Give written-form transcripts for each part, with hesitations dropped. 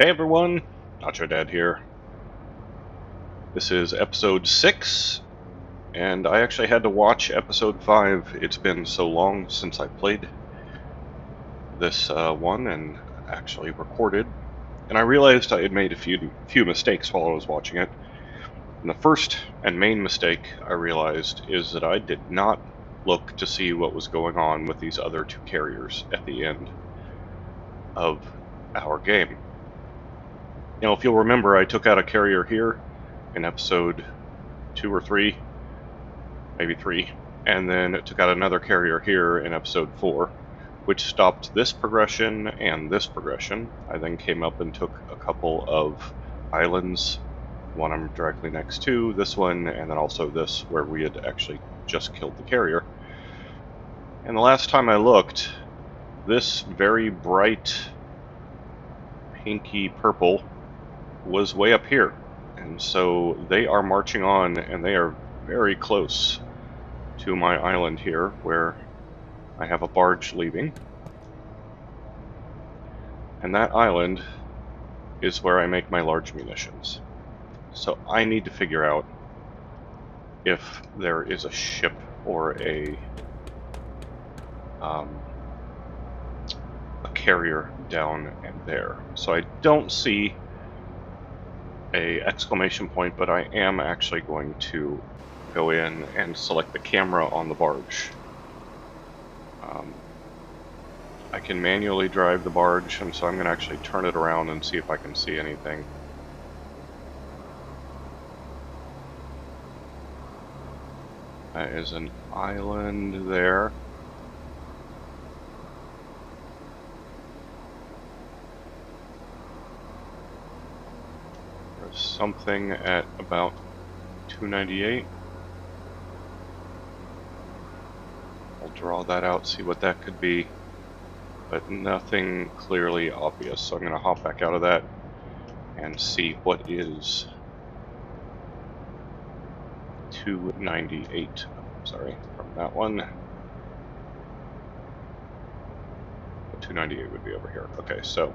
Hey everyone, Nacho Dad here. This is episode 6, and I actually had to watch episode 5. It's been so long since I played this one and actually recorded, and I realized I had made a few mistakes while I was watching it. And the first and main mistake I realized is that I did not look to see what was going on with these other two carriers at the end of our game. You know, if you'll remember, I took out a carrier here in episode 2 or 3, maybe 3, and then it took out another carrier here in episode 4, which stopped this progression and this progression. I then came up and took a couple of islands, one I'm directly next to, this one, and then also this where we had actually just killed the carrier. And the last time I looked, this very bright pinky purple was way up here. And so they are marching on, and they are very close to my island here, where I have a barge leaving. And that island is where I make my large munitions. So I need to figure out if there is a ship or a carrier down and there. So I don't see a exclamation point, but I am actually going to go in and select the camera on the barge. I can manually drive the barge, and so I'm going to actually turn it around and see if I can see anything. That is an island there. There's something at about 298. I'll draw that out, see what that could be, but nothing clearly obvious. So I'm going to hop back out of that and see what is 298. Sorry, from that one. 298 would be over here. Okay, so.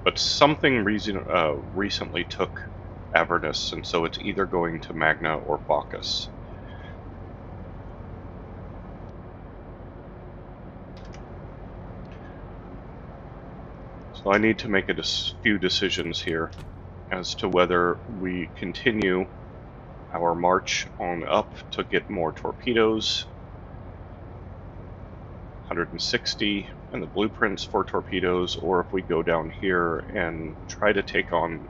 But something recently took Avernus, and so it's either going to Magna or Bacchus. So I need to make a few decisions here as to whether we continue our march on up to get more torpedoes, 160, and the blueprints for torpedoes, or if we go down here and try to take on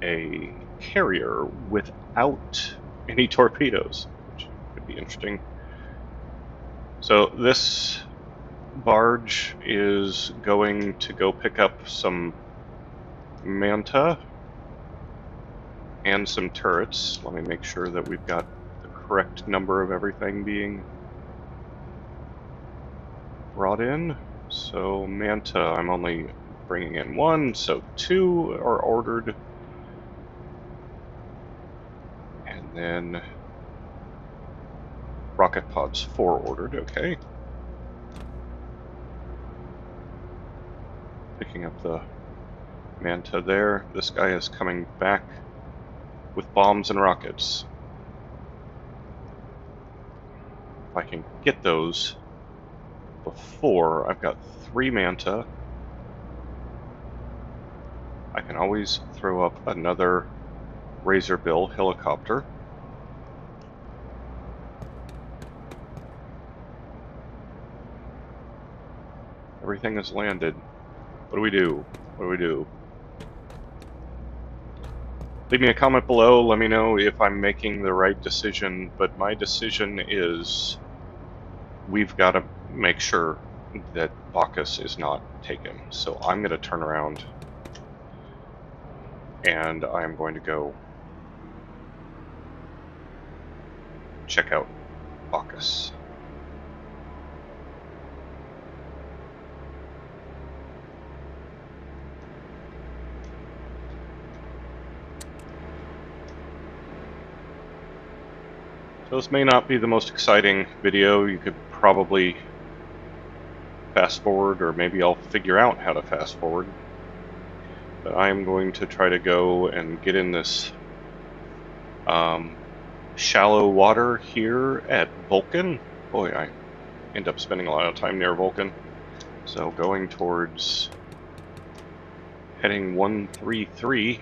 a carrier without any torpedoes, which could be interesting. So this barge is going to go pick up some manta and some turrets. Let me make sure that we've got the correct number of everything being brought in. So manta, I'm only bringing in 1, so 2 are ordered. And then rocket pods 4 ordered, okay. Picking up the manta there. This guy is coming back with bombs and rockets. If I can get those before, I've got 3 manta. I can always throw up another Razorbill helicopter. Everything is landed. What do we do? What do we do? Leave me a comment below. Let me know if I'm making the right decision. But my decision is we've got to make sure that Bacchus is not taken. So I'm going to turn around and I'm going to go check out Bacchus. So this may not be the most exciting video. You could probably fast forward, or maybe I'll figure out how to fast forward. But I am going to try to go and get in this shallow water here at Vulcan. Boy, I end up spending a lot of time near Vulcan. So going towards heading 133.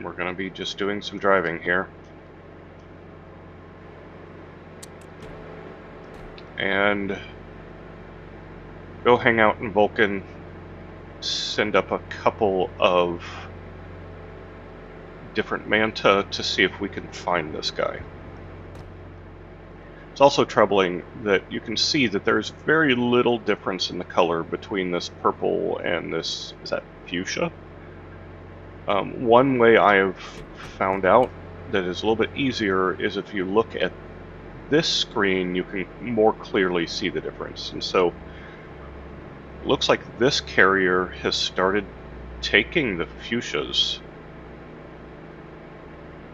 We're going to be just doing some driving here. And go hang out in Vulcan, send up a couple of different manta to see if we can find this guy. It's also troubling that you can see that there's very little difference in the color between this purple and this, is that fuchsia? One way I have found out that is a little bit easier is if you look at this screen, you can more clearly see the difference. And so it looks like this carrier has started taking the fuchsias.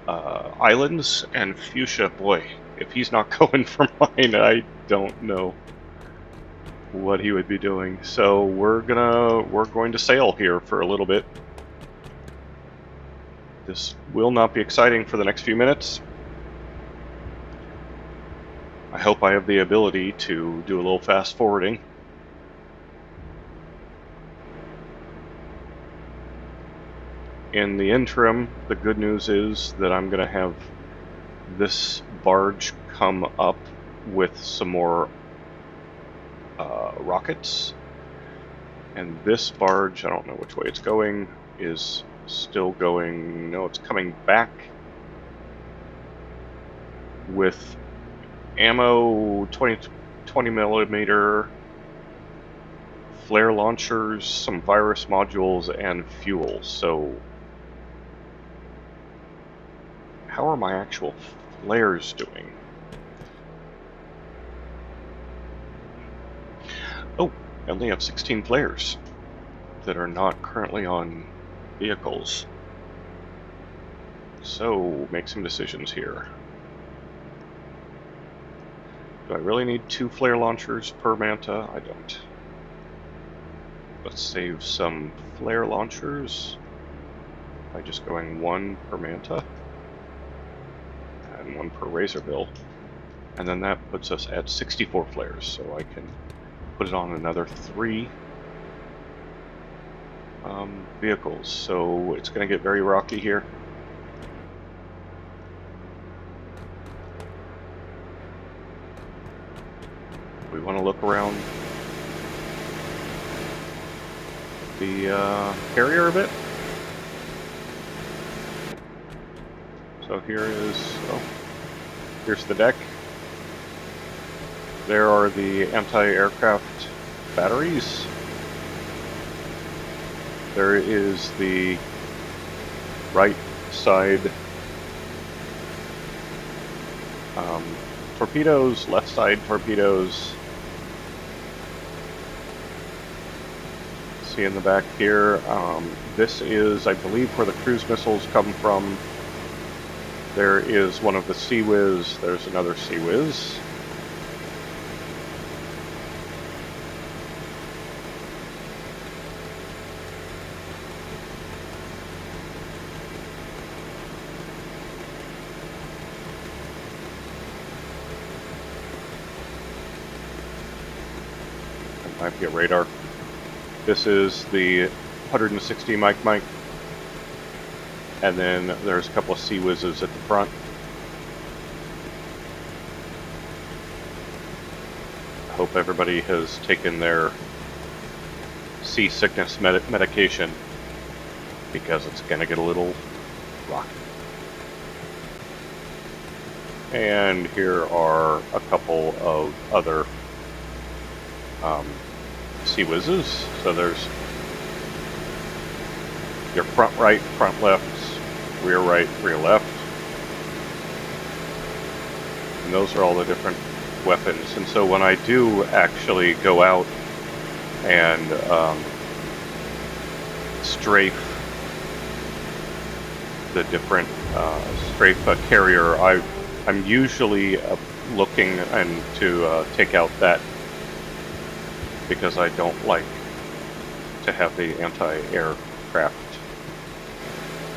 Islands and fuchsia, boy, if he's not going for mine, I don't know what he would be doing. So we're going to sail here for a little bit. This will not be exciting for the next few minutes. I hope I have the ability to do a little fast forwarding. In the interim, the good news is that I'm going to have this barge come up with some more rockets. And this barge, I don't know which way it's going, is still going, no, it's coming back with ammo, 20 millimeter flare launchers, some virus modules, and fuel. So how are my actual flares doing? Oh, I only have 16 flares that are not currently on vehicles. So make some decisions here. Do I really need 2 flare launchers per manta? I don't. Let's save some flare launchers by just going 1 per manta and 1 per Razorbill. And then that puts us at 64 flares, so I can put it on another 3 vehicles. So it's going to get very rocky here. We want to look around the carrier a bit. So here's the deck. There are the anti-aircraft batteries. There is the right side torpedoes, left side torpedoes. See in the back here, this is, I believe, where the cruise missiles come from. There is one of the Sea Whiz, there's another Sea Whiz. That might be a radar. This is the 160 Mike. And then there's a couple of Sea Whizzes at the front. I hope everybody has taken their seasickness medication, because it's going to get a little rocky. And here are a couple of other Sea Whizzes. So there's your front right, front left, rear right, rear left. And those are all the different weapons. And so when I do actually go out and strafe the different strafe carrier, I'm usually looking and to take out that because I don't like to have the anti-aircraft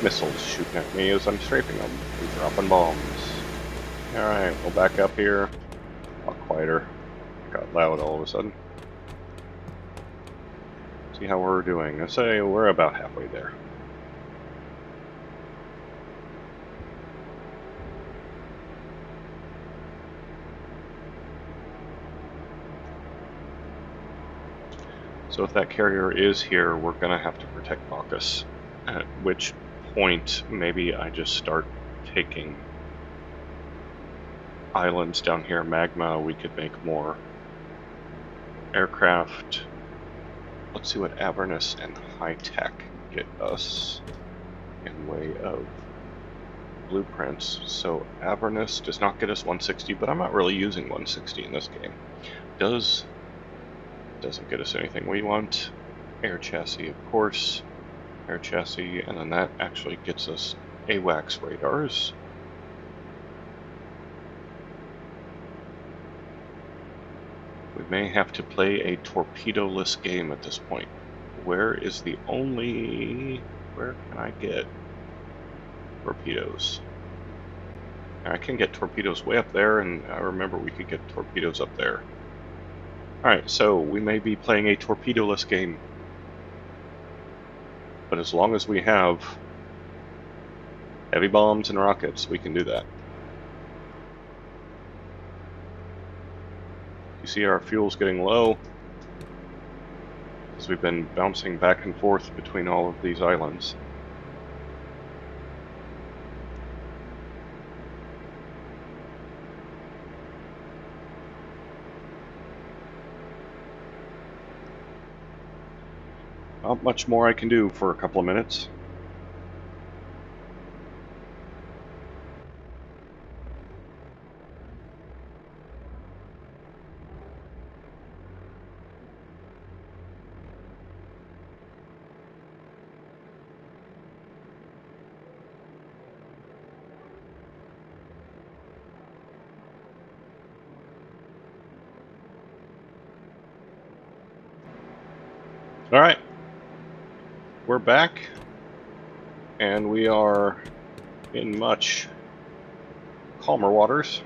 missiles shooting at me as I'm strafing them and dropping bombs. Alright, we'll back up here. A lot quieter. It got loud all of a sudden. See how we're doing. Let's say we're about halfway there. So if that carrier is here, we're going to have to protect Bacchus. At which point, maybe I just start taking islands down here. Magma, we could make more aircraft. Let's see what Avernus and High Tech get us in way of blueprints. So Avernus does not get us 160, but I'm not really using 160 in this game. Doesn't get us anything we want. Air chassis, of course. Air chassis, and then that actually gets us AWACS radars. We may have to play a torpedo-less game at this point. Where can I get torpedoes? I can get torpedoes way up there, and I remember we could get torpedoes up there. Alright, so we may be playing a torpedo-less game. But as long as we have heavy bombs and rockets, we can do that. You see our fuel's getting low, because we've been bouncing back and forth between all of these islands. Not much more I can do for a couple of minutes. Alright, we're back, and we are in much calmer waters.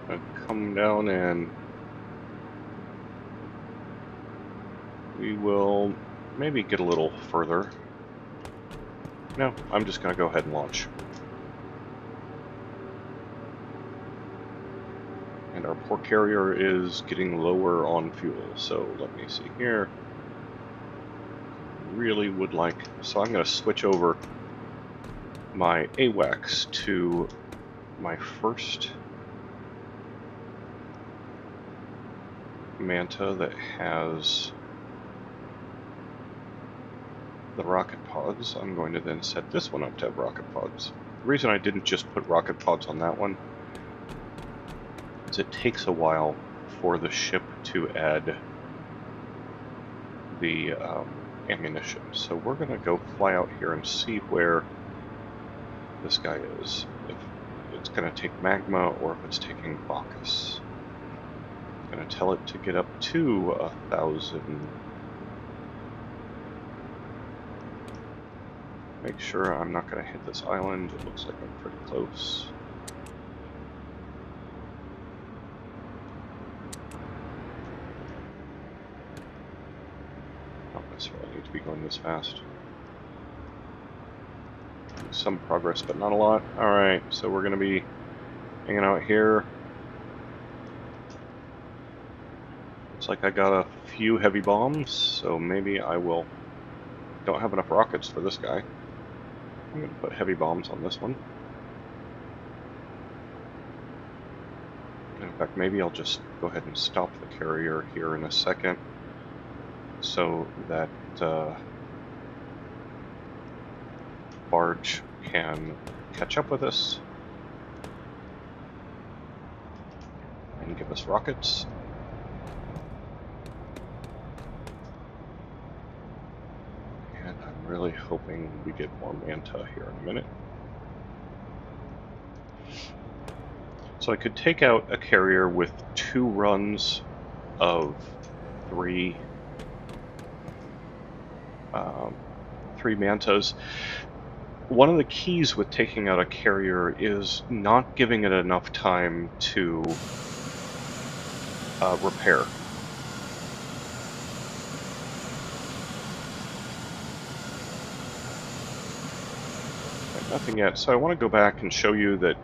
I'll come down and we will maybe get a little further. No, I'm just going to go ahead and launch. And our poor carrier is getting lower on fuel, so let me see here. Really would like, so I'm going to switch over my AWACS to my first Manta that has the rocket pods. I'm going to then set this one up to have rocket pods. The reason I didn't just put rocket pods on that one is it takes a while for the ship to add the ammunition. So we're going to go fly out here and see where this guy is. If it's going to take Magma or if it's taking Bacchus. I'm going to tell it to get up to 1,000. Make sure I'm not going to hit this island. It looks like I'm pretty close. Don't necessarily need to be going this fast. Some progress, but not a lot. Alright, so we're going to be hanging out here. Looks like I got a few heavy bombs, so maybe I will... Don't have enough rockets for this guy. I'm going to put heavy bombs on this one. In fact, maybe I'll just go ahead and stop the carrier here in a second so that barge can catch up with us and give us rockets. And I'm really hoping we get more Manta here in a minute. So I could take out a carrier with 2 runs of three three mantas. One of the keys with taking out a carrier is not giving it enough time to repair. Okay, nothing yet. So I want to go back and show you that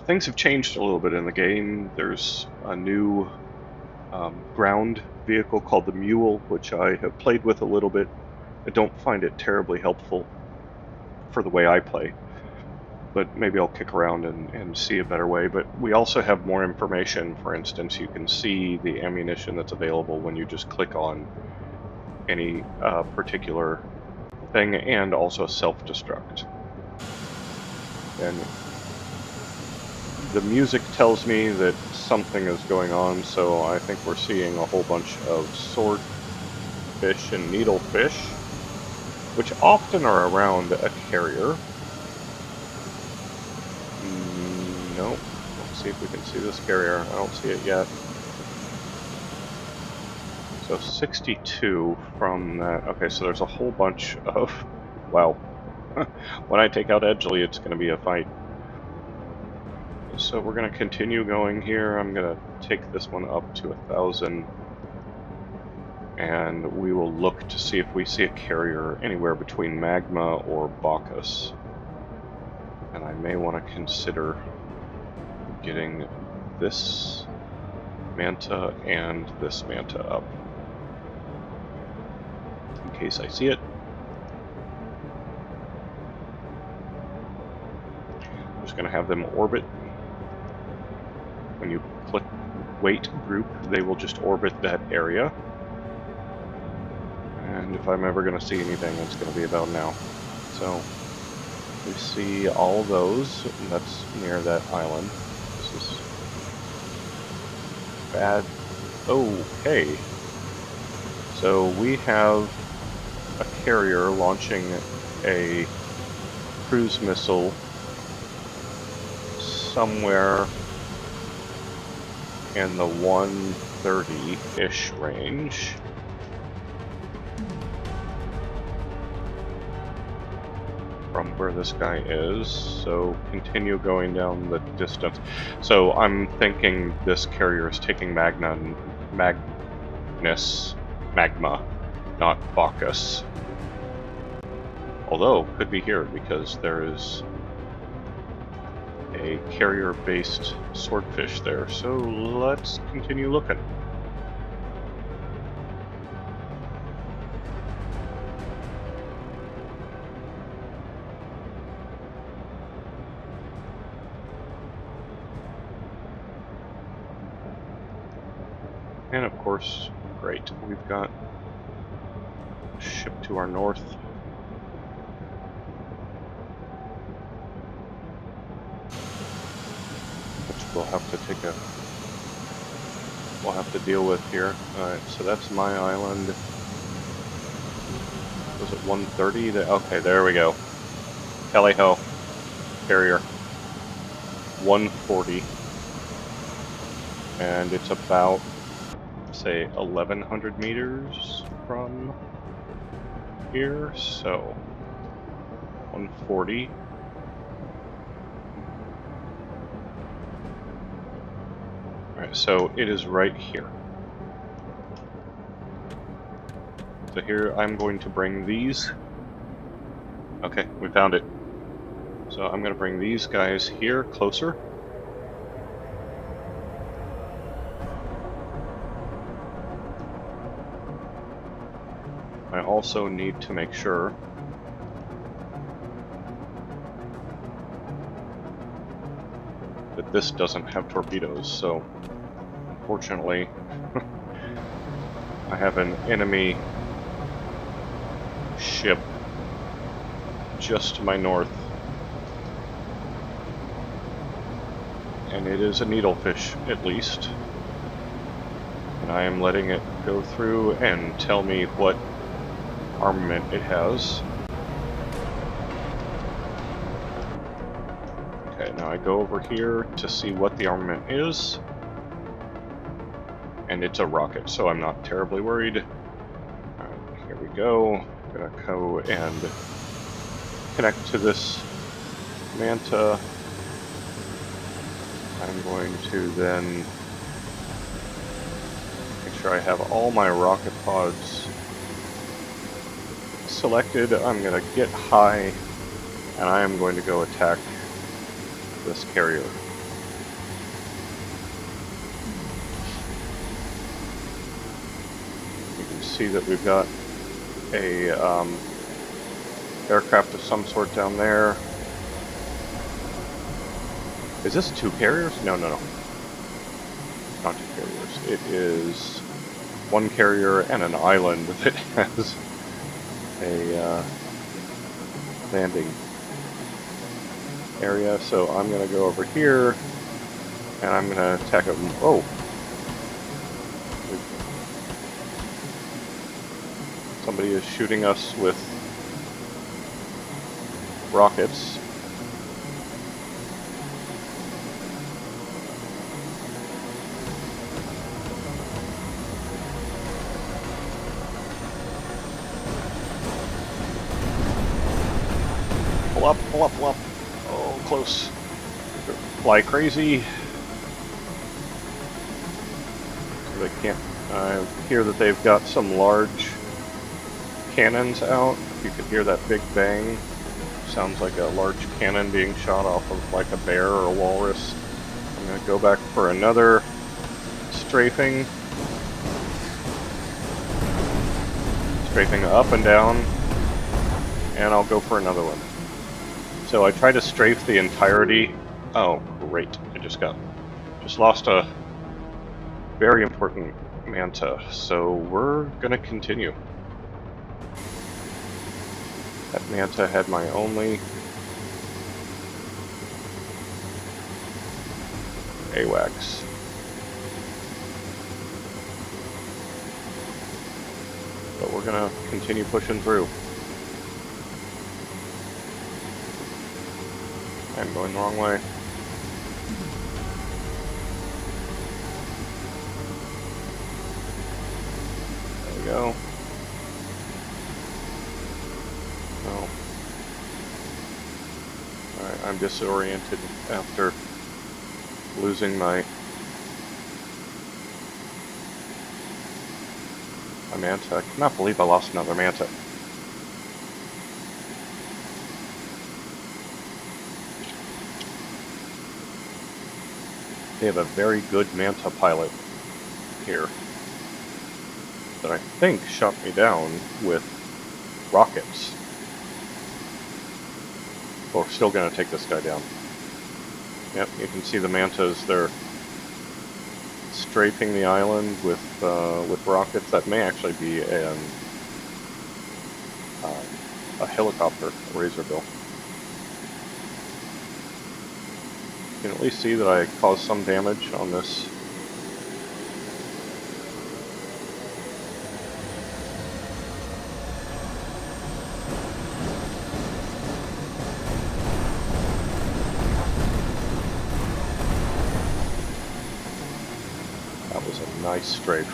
things have changed a little bit in the game. There's a new ground vehicle called the Mule, which I have played with a little bit. I don't find it terribly helpful for the way I play, but maybe I'll kick around and see a better way. But we also have more information. For instance, you can see the ammunition that's available when you just click on any particular thing, and also self-destruct. And the music tells me that something is going on, so I think we're seeing a whole bunch of swordfish and needlefish, which often are around a carrier. No. Let's see if we can see this carrier. I don't see it yet. So 62 from that. Okay, so there's a whole bunch of... Wow. When I take out Edgley, it's going to be a fight. So we're going to continue going here. I'm going to take this one up to 1,000. And we will look to see if we see a carrier anywhere between Magma or Bacchus. And I may want to consider getting this Manta and this Manta up, in case I see it. I'm just going to have them orbit. When you click wait group, they will just orbit that area. And if I'm ever going to see anything, it's going to be about now. So we see all those. That's near that island. This is bad. Okay. So we have a carrier launching a cruise missile somewhere in the 130-ish range. From where this guy is, so continue going down the distance. So I'm thinking this carrier is taking Magma, not Bacchus. Although, could be here, because there is a carrier-based swordfish there, so let's continue looking. And of course, great, we've got a ship to our north. Which we'll have to deal with here. Alright, so that's my island. Was it 130? Okay, there we go. Tally-ho. Carrier. 140. And it's about, say, 1,100 meters from here, so 140. Alright, so it is right here. So here I'm going to bring these. Okay, we found it. So I'm going to bring these guys here, closer. I also need to make sure that this doesn't have torpedoes, so unfortunately I have an enemy ship just to my north, and it is a needlefish at least, and I am letting it go through and tell me what armament it has. Okay, now I go over here to see what the armament is, and it's a rocket, so I'm not terribly worried. Alright, here we go. I'm gonna go and connect to this Manta. I'm going to then make sure I have all my rocket pods selected. I'm going to get high, and I am going to go attack this carrier. You can see that we've got a aircraft of some sort down there. Is this 2 carriers? No. Not 2 carriers. It is 1 carrier and an island that has a landing area. So I'm going to go over here and I'm going to attack it. Oh! Somebody is shooting us with rockets. Pull up. Oh, close. Fly crazy. So they can't. I hear that they've got some large cannons out. You can hear that big bang. Sounds like a large cannon being shot off of like a bear or a walrus. I'm going to go back for another strafing. Strafing up and down. And I'll go for another one. So I try to strafe the entirety. Oh, great. I just lost a very important Manta. So we're going to continue. That Manta had my only AWACS. But we're going to continue pushing through. I'm going the wrong way. There we go. Oh. Alright, I'm disoriented after losing my Manta. I cannot believe I lost another Manta. They have a very good Manta pilot here that I think shot me down with rockets. But we're still going to take this guy down. Yep, you can see the Mantas. They're strafing the island with rockets. That may actually be a helicopter, a Razorbill. You can at least see that I caused some damage on this. That was a nice strafe.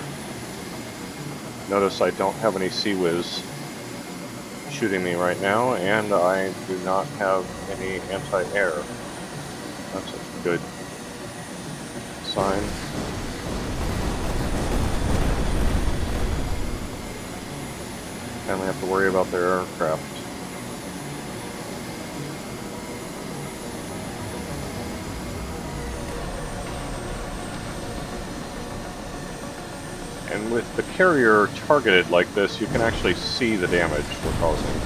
Notice I don't have any Sea Whiz shooting me right now, and I do not have any anti-air. That's a good sign. I only have to worry about their aircraft. And with the carrier targeted like this, you can actually see the damage we're causing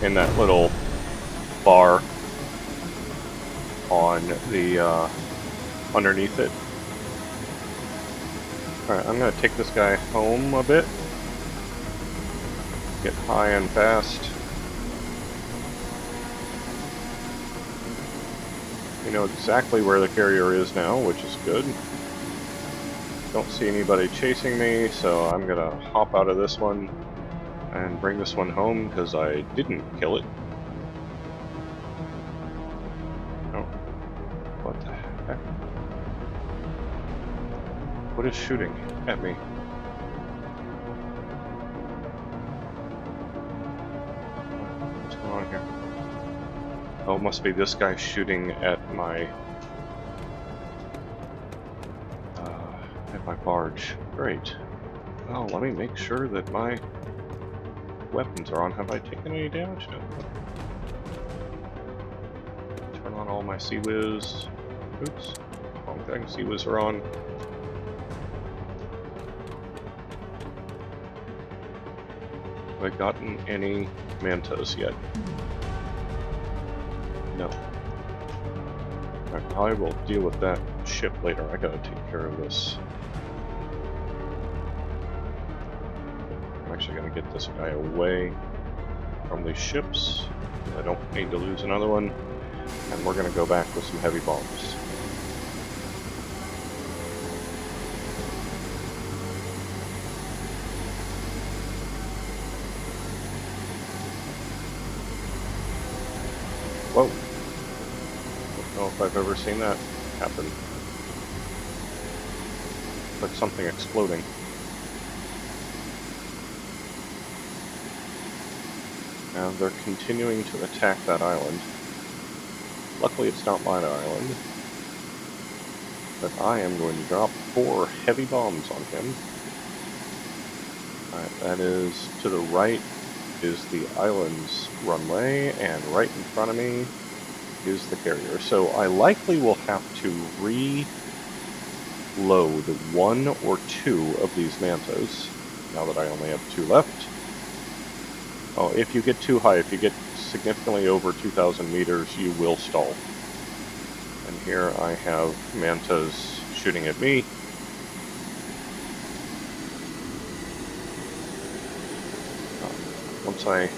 in that little bar on the underneath it. Alright, I'm going to take this guy home a bit. Get high and fast. We know exactly where the carrier is now, which is good. Don't see anybody chasing me, so I'm going to hop out of this one and bring this one home because I didn't kill it. What is shooting at me? What's going on here? Oh, it must be this guy shooting at my barge. Great. Oh, let me make sure that my weapons are on. Have I taken any damage? No. Turn on all my CIWS. Oops. Wrong thing. CIWS are on. Have I gotten any mantas yet? No. Alright, I will deal with that ship later. I gotta take care of this. I'm actually gonna get this guy away from these ships. I don't need to lose another one. And we're gonna go back with some heavy bombs. Whoa. Don't know if I've ever seen that happen. Like something exploding. Now they're continuing to attack that island. Luckily it's not my island. But I am going to drop 4 heavy bombs on him. Alright, that is to the right is the island's runway, and right in front of me is the carrier. So I likely will have to reload 1 or 2 of these mantas, now that I only have 2 left. Oh, if you get too high, if you get significantly over 2,000 meters, you will stall. And here I have mantas shooting at me. Once I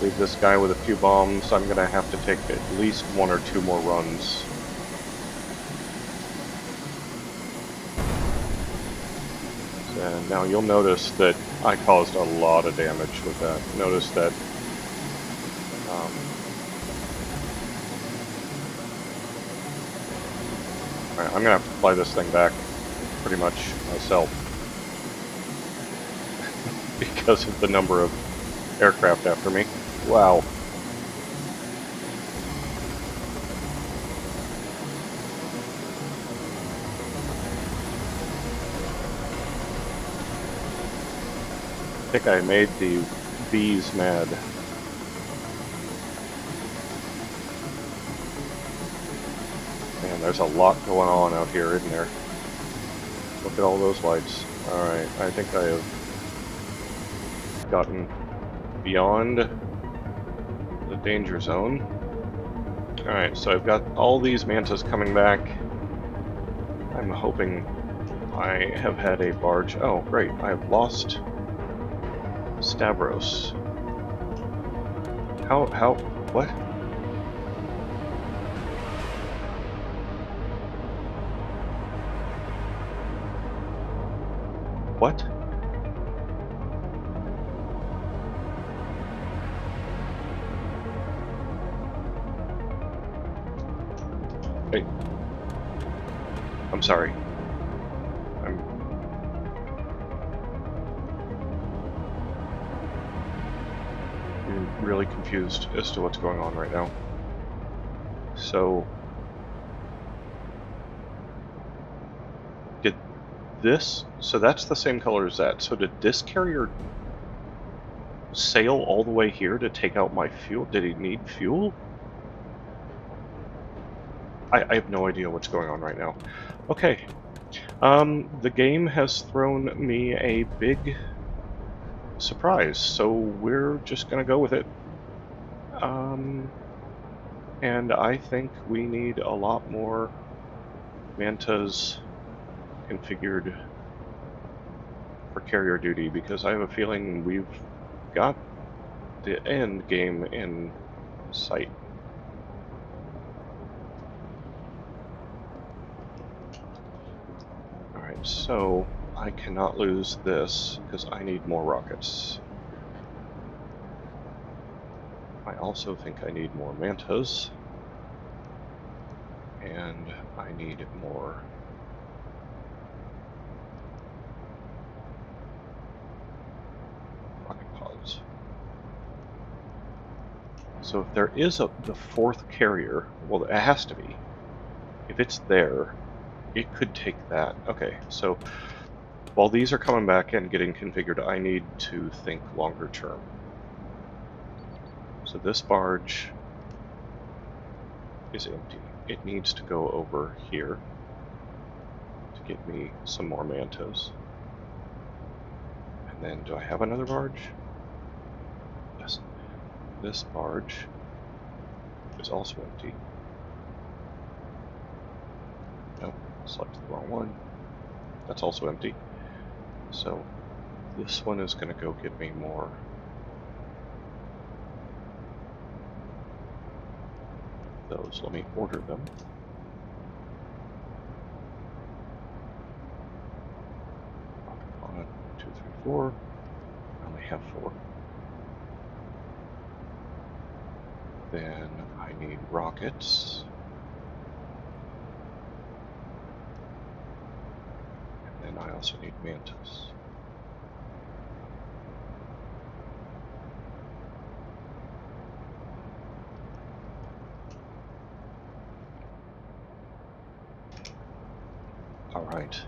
leave this guy with a few bombs, I'm going to have to take at least 1 or 2 more runs. And now you'll notice that I caused a lot of damage with that. Notice that alright, I'm going to have to fly this thing back pretty much myself. Because of the number of aircraft after me. Wow. I think I made the bees mad. Man, there's a lot going on out here, isn't there? Look at all those lights. Alright, I think I have gotten beyond the danger zone. Alright, so I've got all these mantas coming back. I'm hoping I have had a barge. Oh, great, I've lost Stavros. How, what? What? Hey. I'm sorry. I'm really confused as to what's going on right now. So, did this, so that's the same color as that. So did this carrier sail all the way here to take out my fuel? Did he need fuel? I have no idea what's going on right now. Okay. The game has thrown me a big surprise, so we're just gonna go with it. And I think we need a lot more mantas configured for carrier duty, because I have a feeling we've got the end game in sight. Alright, so I cannot lose this because I need more rockets. I also think I need more mantas. And I need more So if there is the fourth carrier, well, it has to be. If it's there, it could take that. Okay, so while these are coming back and getting configured, I need to think longer term. So this barge is empty. It needs to go over here to get me some more mantos. And then, do I have another barge? Yes. This barge is also empty. Nope, selected the wrong one. That's also empty. So this one is going to go get me more. Those. Let me order them. One, two, three, four. I only have 4. Then I need rockets. And then I also need mantis. Alright.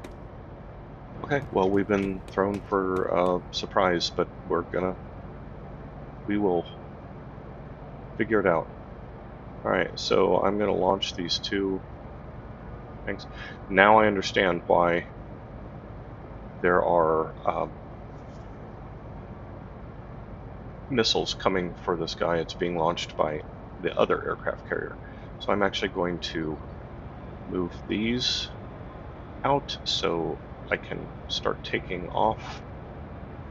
Okay, well, we've been thrown for a surprise, but we will figure it out. Alright, so I'm gonna launch these 2 things. Now I understand why there are missiles coming for this guy. It's being launched by the other aircraft carrier. So I'm actually going to move these out so I can start taking off,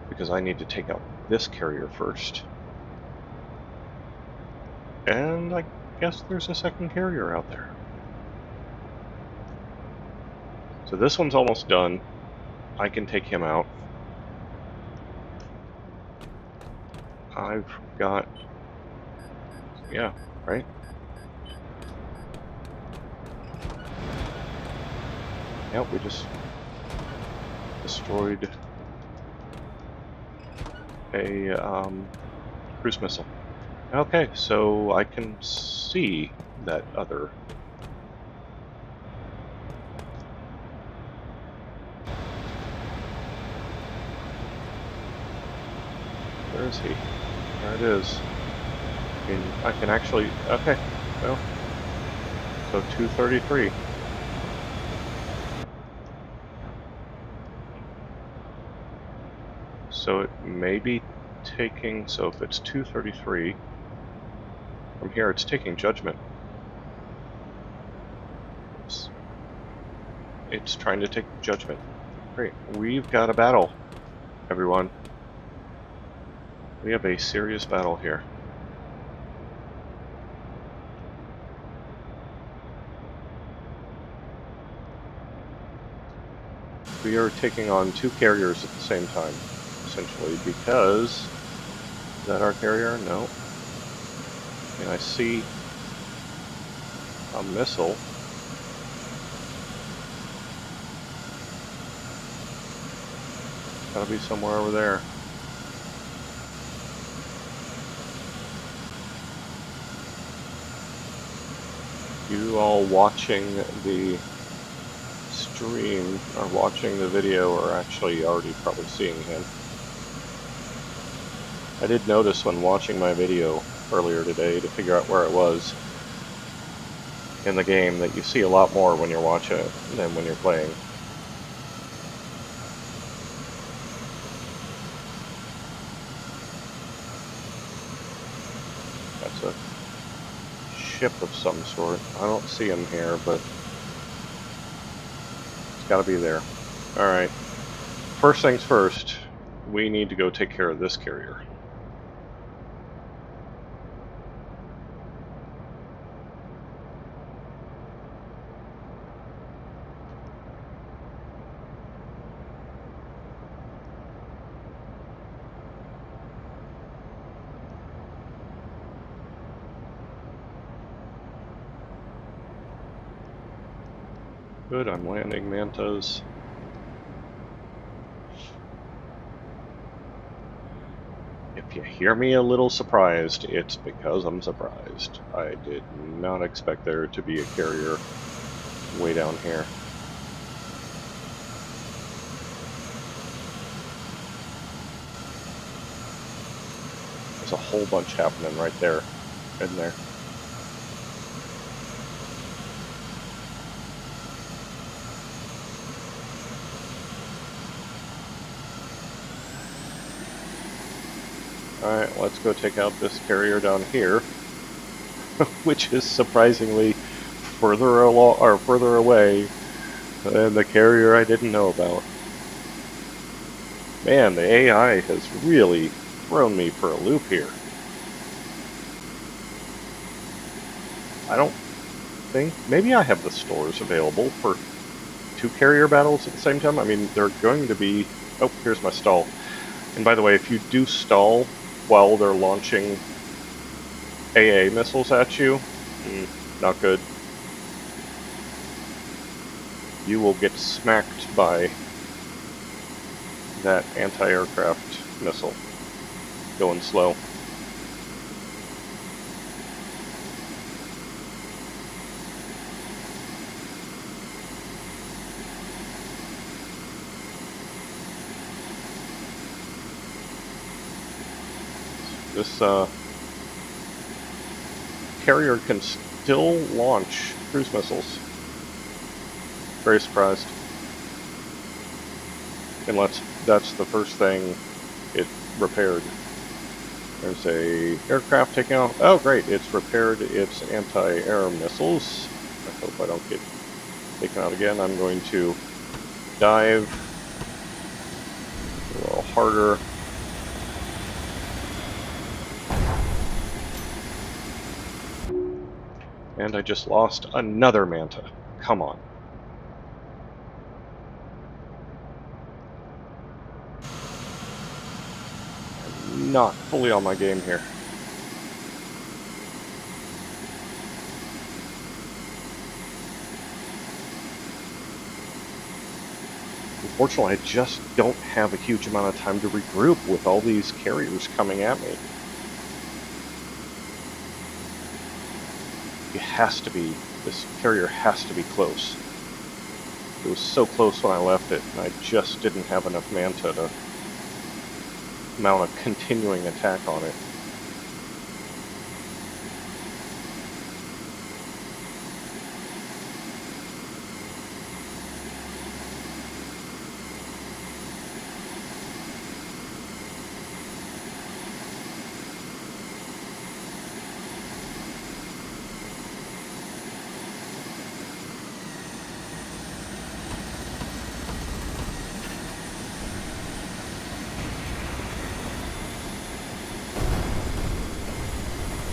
because I need to take out this carrier first. And I guess there's a second carrier out there. So this one's almost done. I can take him out. I've got... yeah, right? Yep, we just destroyed a cruise missile. Okay, so I can see that other... where is he? There it is. I can actually... okay, well, so 233. So it may be taking... so if it's 233, from here it's taking judgment. It's trying to take judgment. Great. We've got a battle, everyone. We have a serious battle here. We are taking on 2 carriers at the same time, essentially, because... is that our carrier? No. And I see a missile. It's gotta be somewhere over there. You all watching the stream, or watching the video, are actually already probably seeing him. I did notice when watching my video earlier today to figure out where it was in the game that you see a lot more when you're watching it than when you're playing. That's a ship of some sort. I don't see him here, but it's gotta be there. Alright. First things first, we need to go take care of this carrier. Good, I'm landing mantas. If you hear me a little surprised, it's because I'm surprised. I did not expect there to be a carrier way down here. There's a whole bunch happening right there, isn't there? Alright, let's go take out this carrier down here, which is surprisingly further along or further away than the carrier I didn't know about. Man, the AI has really thrown me for a loop here. I don't think... Maybe I have the stores available for 2 carrier battles at the same time. I mean, they're going to be... Oh, here's my stall. And by the way, if you do stall while they're launching AA missiles at you, not good. You will get smacked by that anti-aircraft missile going slow. This carrier can still launch cruise missiles. Very surprised. And that's the first thing it repaired. There's a aircraft taking out. Oh great, it's repaired its anti-air missiles. I hope I don't get taken out again. I'm going to dive a little harder. And I just lost another Manta. Come on. I'm not fully on my game here. Unfortunately, I just don't have a huge amount of time to regroup with all these carriers coming at me. This carrier has to be close. It was so close when I left it, and I just didn't have enough Manta to mount a continuing attack on it.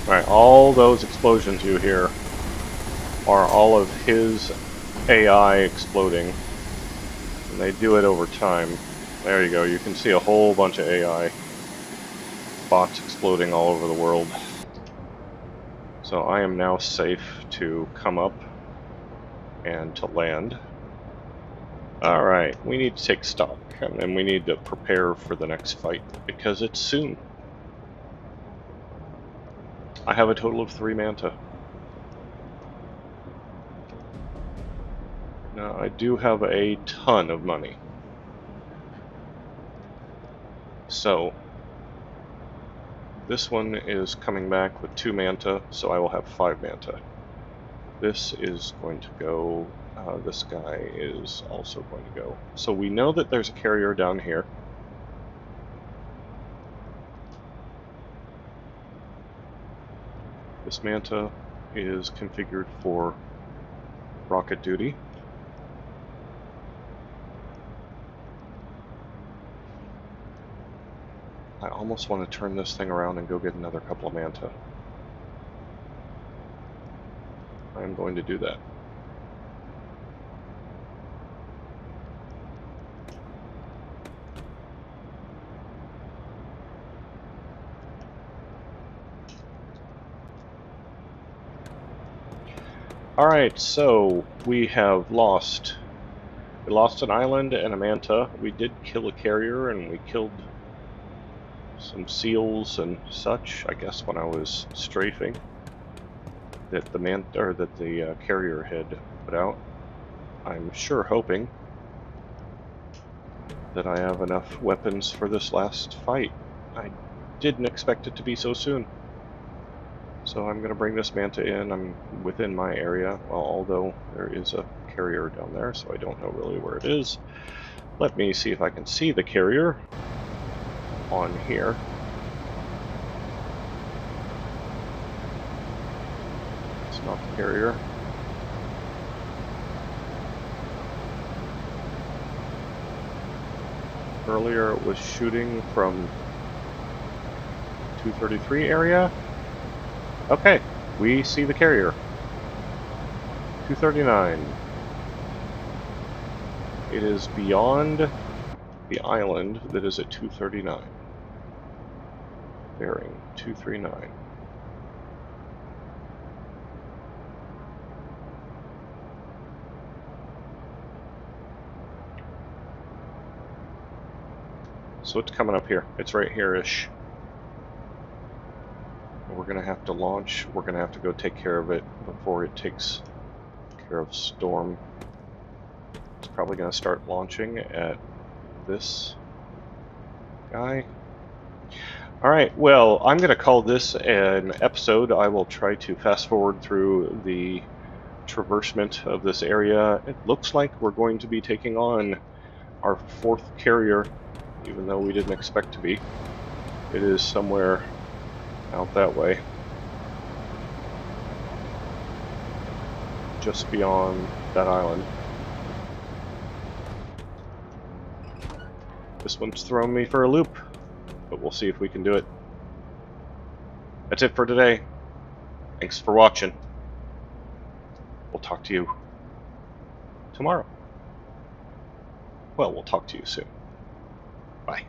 Alright, all those explosions you hear are all of his AI exploding. And they do it over time. There you go, you can see a whole bunch of AI bots exploding all over the world. So I am now safe to come up and to land. Alright, we need to take stock, and then we need to prepare for the next fight, because it's soon. I have a total of 3 Manta. Now, I do have a ton of money. So, this one is coming back with 2 Manta, so I will have 5 Manta. This is going to go, this guy is also going to go. So we know that there's a carrier down here. This Manta is configured for rocket duty. I almost want to turn this thing around and go get another couple of Manta. I'm going to do that. Alright, so we have lost. We lost an island and a Manta. We did kill a carrier, and we killed some seals and such, I guess, when I was strafing that the carrier had put out. I'm sure hoping that I have enough weapons for this last fight. I didn't expect it to be so soon. So I'm going to bring this Manta in. I'm within my area, well, although there is a carrier down there, so I don't know really where it is. Let me see if I can see the carrier on here. It's not the carrier. Earlier it was shooting from 233 area. Okay, we see the carrier. 239. It is beyond the island that is at 239. Bearing 239. So it's coming up here. It's right here-ish. We're going to have to launch. We're going to have to go take care of it before it takes care of Storm. It's probably going to start launching at this guy. Alright, well, I'm going to call this an episode. I will try to fast forward through the traversement of this area. It looks like we're going to be taking on our fourth carrier, even though we didn't expect to be. It is somewhere out that way, just beyond that island. This one's thrown me for a loop, but we'll see if we can do it. That's it for today. Thanks for watching. We'll talk to you tomorrow. Well, we'll talk to you soon. Bye.